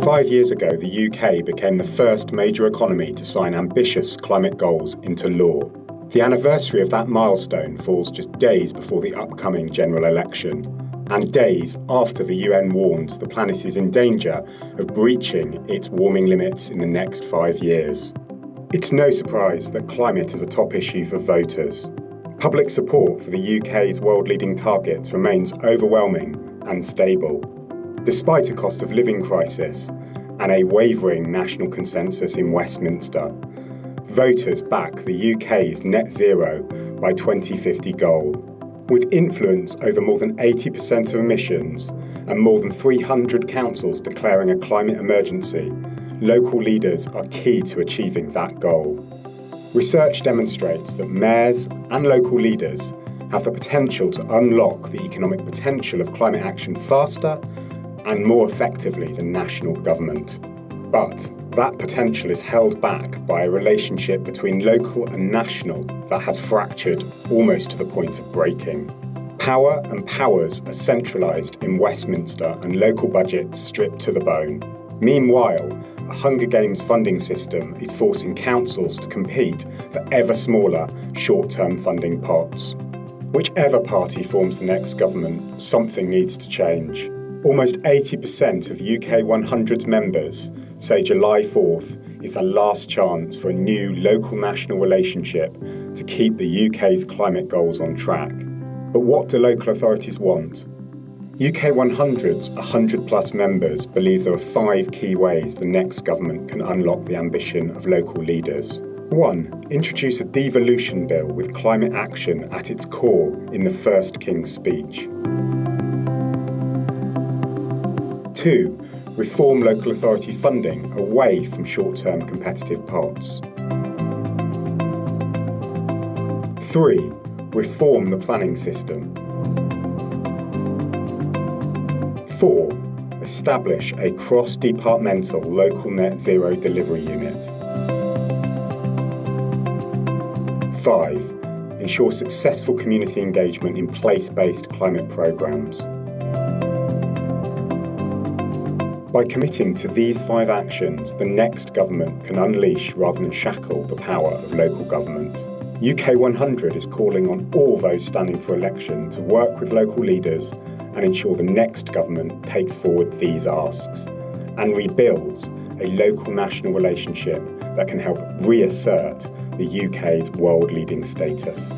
5 years ago, the UK became the first major economy to sign ambitious climate goals into law. The anniversary of that milestone falls just days before the upcoming general election, and days after the UN warned the planet is in danger of breaching its warming limits in the next 5 years. It's no surprise that climate is a top issue for voters. Public support for the UK's world-leading targets remains overwhelming and stable. Despite a cost of living crisis and a wavering national consensus in Westminster, voters back the UK's net zero by 2050 goal. With influence over more than 80% of emissions and more than 300 councils declaring a climate emergency, local leaders are key to achieving that goal. Research demonstrates that mayors and local leaders have the potential to unlock the economic potential of climate action faster and more effectively than national government. But that potential is held back by a relationship between local and national that has fractured almost to the point of breaking. Power and powers are centralised in Westminster and local budgets stripped to the bone. Meanwhile, a Hunger Games funding system is forcing councils to compete for ever smaller short-term funding pots. Whichever party forms the next government, something needs to change. Almost 80% of UK 100's members say July 4th is the last chance for a new local-national relationship to keep the UK's climate goals on track. But what do local authorities want? UK 100's 100-plus members believe there are 5 key ways the next government can unlock the ambition of local leaders. 1. Introduce a devolution bill with climate action at its core in the first King's speech. 2. Reform local authority funding away from short-term competitive pots. 3. Reform the planning system. 4. Establish a cross-departmental local net zero delivery unit. 5. Ensure successful community engagement in place-based climate programmes. By committing to these 5 actions, the next government can unleash rather than shackle the power of local government. UK 100 is calling on all those standing for election to work with local leaders and ensure the next government takes forward these asks and rebuilds a local-national relationship that can help reassert the UK's world-leading status.